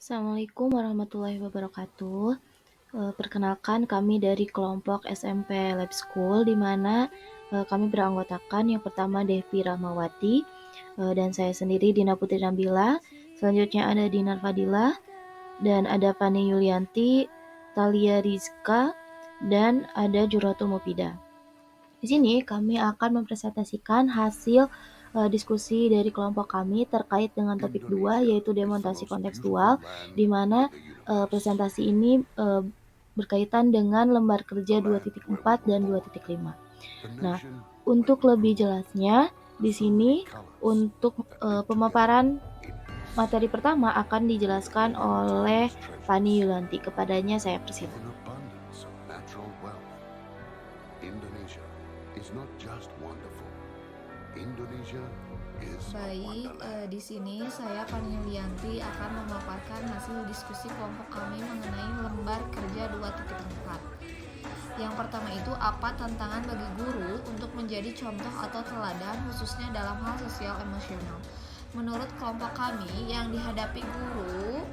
Assalamualaikum warahmatullahi wabarakatuh. Perkenalkan kami dari kelompok SMP Lab School di mana kami beranggotakan yang pertama Devi Rahmawati dan saya sendiri Dina Putri Nabila. Selanjutnya ada Dinar Fadilah dan ada Fani Yulianti, Talia Rizka dan ada Juratul Mufidah. Di sini kami akan mempresentasikan hasil diskusi dari kelompok kami terkait dengan topik 2 yaitu demonstrasi kontekstual, di mana presentasi ini berkaitan dengan lembar kerja 2.4 dan 2.5. Nah, untuk lebih jelasnya di sini untuk pemaparan materi pertama akan dijelaskan oleh Fani Yulianti. Kepadanya saya persilakan. Baik, di sini saya Fani Yulianti akan memaparkan hasil diskusi kelompok kami mengenai lembar kerja 2.4. Yang pertama itu, apa tantangan bagi guru untuk menjadi contoh atau teladan khususnya dalam hal sosial emosional. Menurut kelompok kami, yang dihadapi guru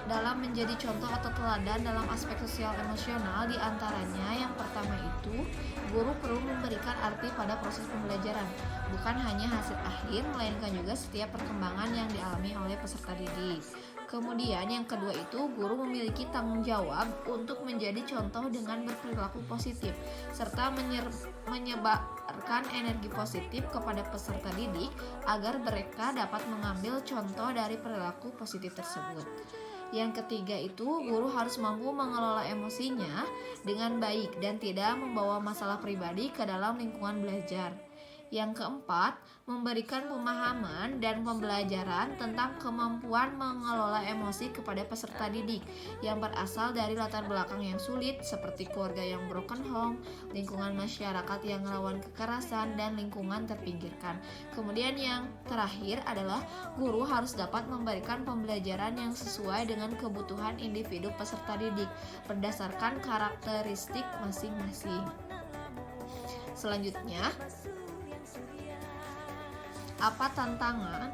dalam menjadi contoh atau teladan dalam aspek sosial emosional diantaranya yang pertama itu, guru perlu memberikan arti pada proses pembelajaran, bukan hanya hasil akhir, melainkan juga setiap perkembangan yang dialami oleh peserta didik. Kemudian yang kedua itu, guru memiliki tanggung jawab untuk menjadi contoh dengan berperilaku positif, serta menyebarkan energi positif kepada peserta didik agar mereka dapat mengambil contoh dari perilaku positif tersebut. Yang ketiga itu, guru harus mampu mengelola emosinya dengan baik dan tidak membawa masalah pribadi ke dalam lingkungan belajar. Yang keempat, memberikan pemahaman dan pembelajaran tentang kemampuan mengelola emosi kepada peserta didik yang berasal dari latar belakang yang sulit seperti keluarga yang broken home, lingkungan masyarakat yang rawan kekerasan, dan lingkungan terpinggirkan. Kemudian yang terakhir adalah guru harus dapat memberikan pembelajaran yang sesuai dengan kebutuhan individu peserta didik berdasarkan karakteristik masing-masing. Selanjutnya, apa tantangan?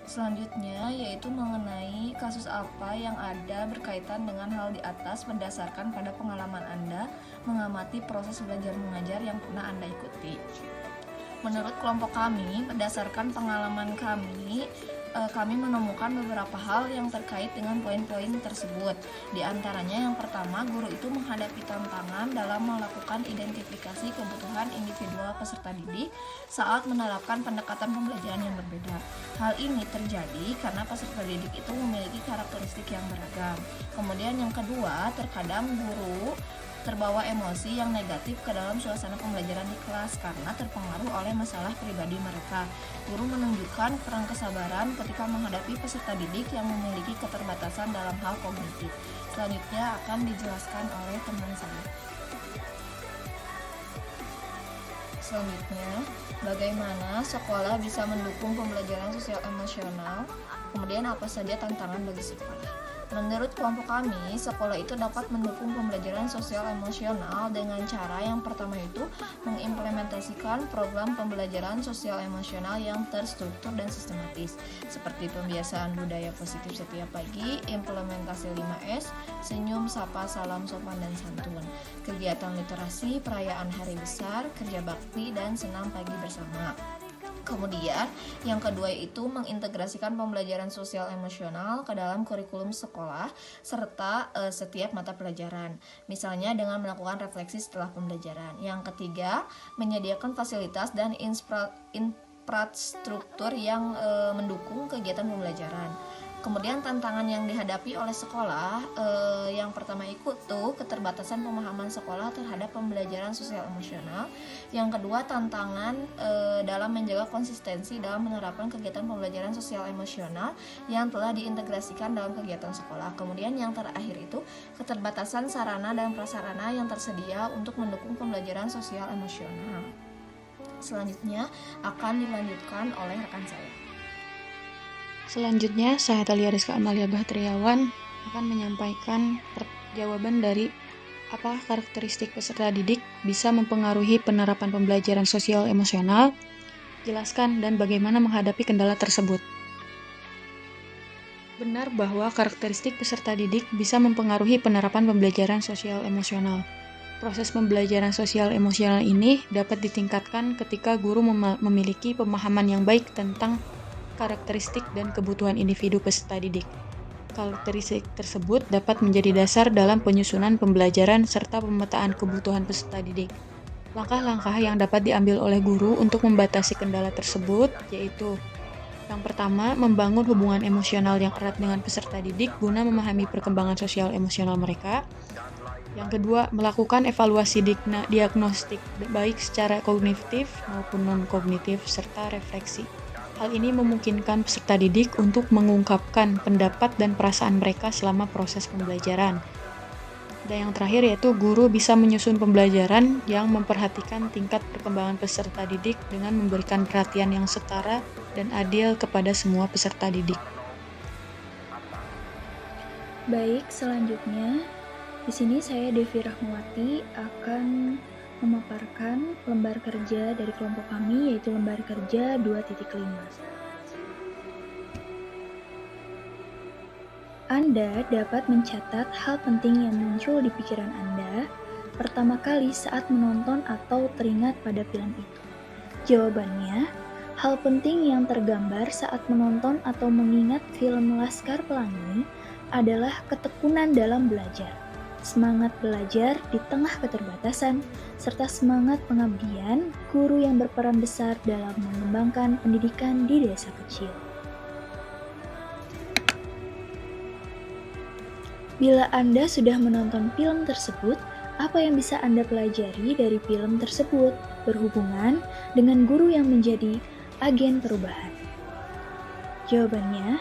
Selanjutnya yaitu mengenai kasus apa yang ada berkaitan dengan hal di atas berdasarkan pada pengalaman Anda mengamati proses belajar mengajar yang pernah Anda ikuti. Menurut kelompok kami, berdasarkan pengalaman kami menemukan beberapa hal yang terkait dengan poin-poin tersebut. Di antaranya yang pertama, guru itu menghadapi tantangan dalam melakukan identifikasi kebutuhan individual peserta didik saat menerapkan pendekatan pembelajaran yang berbeda. Hal ini terjadi karena peserta didik itu memiliki karakteristik yang beragam. Kemudian yang kedua, terkadang guru terbawa emosi yang negatif ke dalam suasana pembelajaran di kelas karena terpengaruh oleh masalah pribadi mereka. Guru menunjukkan kurang kesabaran ketika menghadapi peserta didik yang memiliki keterbatasan dalam hal kognitif. Selanjutnya akan dijelaskan oleh teman saya. Selanjutnya, bagaimana sekolah bisa mendukung pembelajaran sosial emosional? Kemudian apa saja tantangan bagi sekolah? Menurut kelompok kami, sekolah itu dapat mendukung pembelajaran sosial emosional dengan cara yang pertama itu mengimplementasikan program pembelajaran sosial emosional yang terstruktur dan sistematis, seperti pembiasaan budaya positif setiap pagi, implementasi 5S, senyum, sapa, salam, sopan, dan santun, kegiatan literasi, perayaan hari besar, kerja bakti, dan senam pagi bersama. Kemudian yang kedua itu mengintegrasikan pembelajaran sosial emosional ke dalam kurikulum sekolah serta setiap mata pelajaran, misalnya dengan melakukan refleksi setelah pembelajaran. Yang ketiga, menyediakan fasilitas dan infrastruktur yang mendukung kegiatan pembelajaran. Kemudian tantangan yang dihadapi oleh sekolah, yang pertama itu keterbatasan pemahaman sekolah terhadap pembelajaran sosial emosional. Yang kedua, tantangan dalam menjaga konsistensi dalam menerapkan kegiatan pembelajaran sosial emosional yang telah diintegrasikan dalam kegiatan sekolah. Kemudian yang terakhir itu keterbatasan sarana dan prasarana yang tersedia untuk mendukung pembelajaran sosial emosional. Selanjutnya akan dilanjutkan oleh rekan saya. Selanjutnya, saya Talia Rizka Amalia Bahtriawan akan menyampaikan jawaban dari apa karakteristik peserta didik bisa mempengaruhi penerapan pembelajaran sosial emosional, jelaskan dan bagaimana menghadapi kendala tersebut. Benar bahwa karakteristik peserta didik bisa mempengaruhi penerapan pembelajaran sosial emosional. Proses pembelajaran sosial emosional ini dapat ditingkatkan ketika guru memiliki pemahaman yang baik tentang karakteristik dan kebutuhan individu peserta didik. Karakteristik tersebut dapat menjadi dasar dalam penyusunan pembelajaran serta pemetaan kebutuhan peserta didik. Langkah-langkah yang dapat diambil oleh guru untuk membatasi kendala tersebut yaitu: yang pertama, membangun hubungan emosional yang erat dengan peserta didik guna memahami perkembangan sosial emosional mereka. Yang kedua, melakukan evaluasi diagnostik baik secara kognitif maupun non-kognitif serta refleksi. Hal ini memungkinkan peserta didik untuk mengungkapkan pendapat dan perasaan mereka selama proses pembelajaran. Dan yang terakhir yaitu guru bisa menyusun pembelajaran yang memperhatikan tingkat perkembangan peserta didik dengan memberikan perhatian yang setara dan adil kepada semua peserta didik. Baik, selanjutnya di sini saya Devi Rahmawati akan memaparkan lembar kerja dari kelompok kami, yaitu lembar kerja 2.5. Anda dapat mencatat hal penting yang muncul di pikiran Anda pertama kali saat menonton atau teringat pada film itu. Jawabannya, hal penting yang tergambar saat menonton atau mengingat film Laskar Pelangi adalah ketekunan dalam belajar, semangat belajar di tengah keterbatasan, serta semangat pengabdian guru yang berperan besar dalam mengembangkan pendidikan di desa kecil. Bila Anda sudah menonton film tersebut, apa yang bisa Anda pelajari dari film tersebut berhubungan dengan guru yang menjadi agen perubahan? Jawabannya,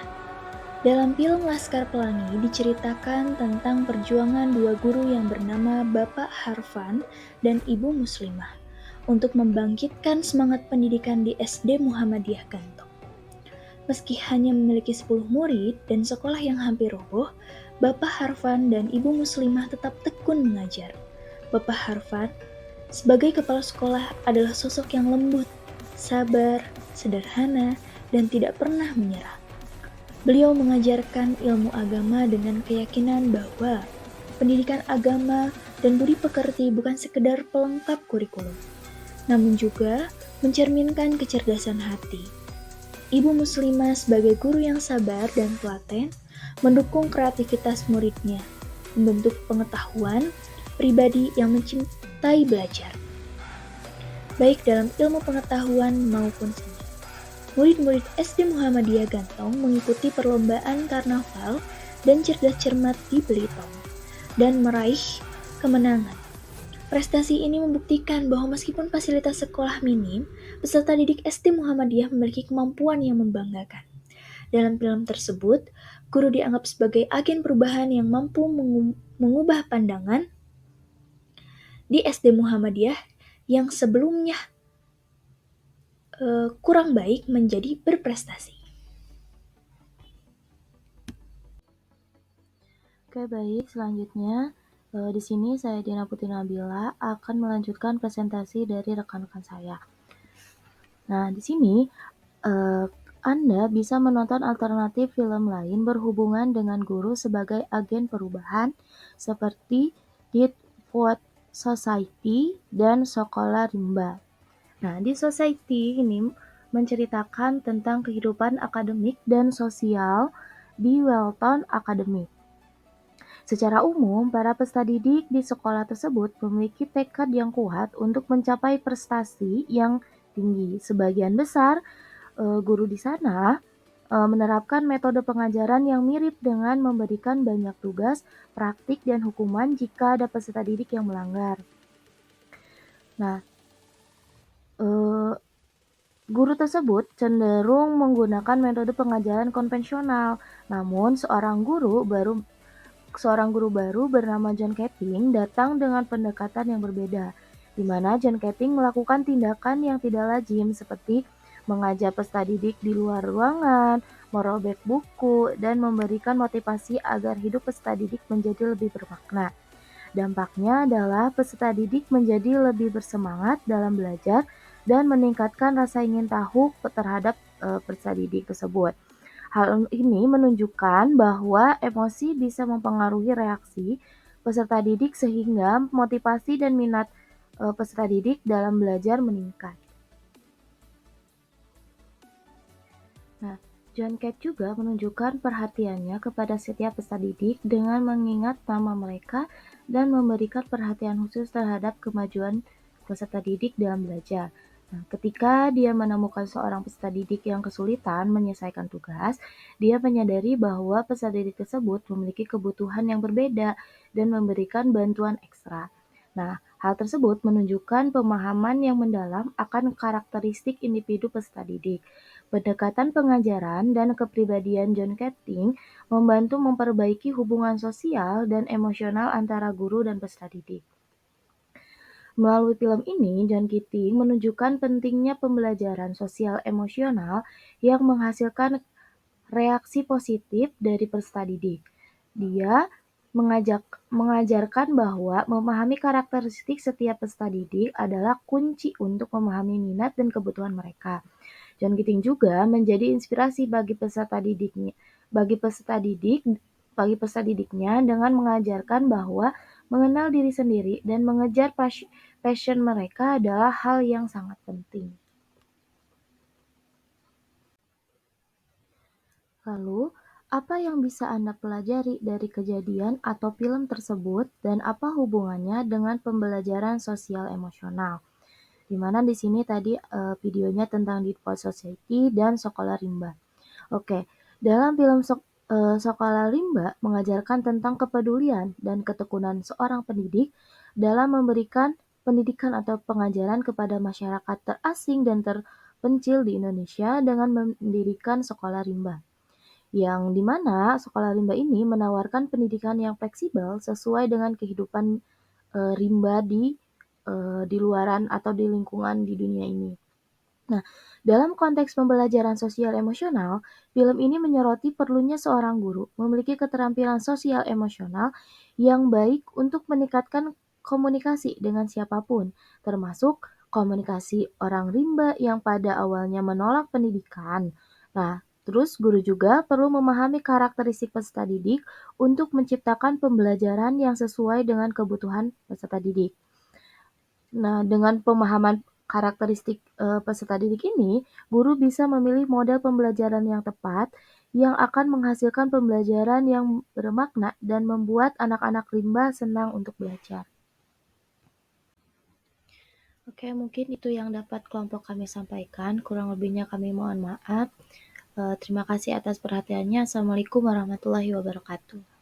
dalam film Laskar Pelangi diceritakan tentang perjuangan dua guru yang bernama Bapak Harfan dan Ibu Muslimah untuk membangkitkan semangat pendidikan di SD Muhammadiyah Gantong. Meski hanya memiliki 10 murid dan sekolah yang hampir roboh, Bapak Harfan dan Ibu Muslimah tetap tekun mengajar. Bapak Harfan sebagai kepala sekolah adalah sosok yang lembut, sabar, sederhana, dan tidak pernah menyerah. Beliau mengajarkan ilmu agama dengan keyakinan bahwa pendidikan agama dan budi pekerti bukan sekedar pelengkap kurikulum, namun juga mencerminkan kecerdasan hati. Ibu Muslimah sebagai guru yang sabar dan telaten mendukung kreativitas muridnya, membentuk pengetahuan pribadi yang mencintai belajar, baik dalam ilmu pengetahuan maupun seni. Murid-murid SD Muhammadiyah Gantong mengikuti perlombaan karnaval dan cerdas cermat di Belitung dan meraih kemenangan. Prestasi ini membuktikan bahwa meskipun fasilitas sekolah minim, peserta didik SD Muhammadiyah memiliki kemampuan yang membanggakan. Dalam film tersebut, guru dianggap sebagai agen perubahan yang mampu mengubah pandangan di SD Muhammadiyah yang sebelumnya kurang baik menjadi berprestasi. Oke, baik. Selanjutnya, di sini saya Dina Putri Nabila akan melanjutkan presentasi dari rekan-rekan saya. Nah, di sini Anda bisa menonton alternatif film lain berhubungan dengan guru sebagai agen perubahan seperti Did Food Society dan Sekolah Rimba. Nah, di Society ini menceritakan tentang kehidupan akademik dan sosial di Welton Academy. Secara umum, para peserta didik di sekolah tersebut memiliki tekad yang kuat untuk mencapai prestasi yang tinggi. Sebagian besar guru di sana menerapkan metode pengajaran yang mirip dengan memberikan banyak tugas, praktik, dan hukuman jika ada peserta didik yang melanggar. Nah, guru tersebut cenderung menggunakan metode pengajaran konvensional. Namun, seorang guru baru bernama John Keating datang dengan pendekatan yang berbeda, di mana John Keating melakukan tindakan yang tidak lazim seperti mengajak peserta didik di luar ruangan, merobek buku, dan memberikan motivasi agar hidup peserta didik menjadi lebih bermakna. Dampaknya adalah peserta didik menjadi lebih bersemangat dalam belajar dan meningkatkan rasa ingin tahu terhadap peserta didik tersebut. Hal ini menunjukkan bahwa emosi bisa mempengaruhi reaksi peserta didik sehingga motivasi dan minat peserta didik dalam belajar meningkat. Nah, John Cat juga menunjukkan perhatiannya kepada setiap peserta didik dengan mengingat nama mereka dan memberikan perhatian khusus terhadap kemajuan peserta didik dalam belajar. Nah, ketika dia menemukan seorang peserta didik yang kesulitan menyelesaikan tugas, dia menyadari bahwa peserta didik tersebut memiliki kebutuhan yang berbeda dan memberikan bantuan ekstra. Nah, hal tersebut menunjukkan pemahaman yang mendalam akan karakteristik individu peserta didik. Pendekatan pengajaran dan kepribadian John Keating membantu memperbaiki hubungan sosial dan emosional antara guru dan peserta didik. Melalui film ini, John Keating menunjukkan pentingnya pembelajaran sosial emosional yang menghasilkan reaksi positif dari peserta didik. Dia mengajarkan bahwa memahami karakteristik setiap peserta didik adalah kunci untuk memahami minat dan kebutuhan mereka. John Keating juga menjadi inspirasi bagi peserta didiknya dengan mengajarkan bahwa mengenal diri sendiri dan mengejar passion mereka adalah hal yang sangat penting. Lalu, apa yang bisa Anda pelajari dari kejadian atau film tersebut dan apa hubungannya dengan pembelajaran sosial emosional? Di mana di sini tadi videonya tentang Default Society dan Sekolah Rimba. Oke, dalam film Sekolah Rimba mengajarkan tentang kepedulian dan ketekunan seorang pendidik dalam memberikan pendidikan atau pengajaran kepada masyarakat terasing dan terpencil di Indonesia dengan mendirikan Sekolah Rimba. Yang dimana Sekolah Rimba ini menawarkan pendidikan yang fleksibel sesuai dengan kehidupan rimba di luaran atau di lingkungan di dunia ini. Nah, dalam konteks pembelajaran sosial emosional, film ini menyoroti perlunya seorang guru memiliki keterampilan sosial emosional yang baik untuk meningkatkan komunikasi dengan siapapun, termasuk komunikasi orang rimba yang pada awalnya menolak pendidikan. Nah, terus guru juga perlu memahami karakteristik peserta didik untuk menciptakan pembelajaran yang sesuai dengan kebutuhan peserta didik. Nah, dengan pemahaman karakteristik peserta didik ini, guru bisa memilih model pembelajaran yang tepat yang akan menghasilkan pembelajaran yang bermakna dan membuat anak-anak rimba senang untuk belajar. Oke, mungkin itu yang dapat kelompok kami sampaikan. Kurang lebihnya kami mohon maaf. Terima kasih atas perhatiannya. Assalamualaikum warahmatullahi wabarakatuh.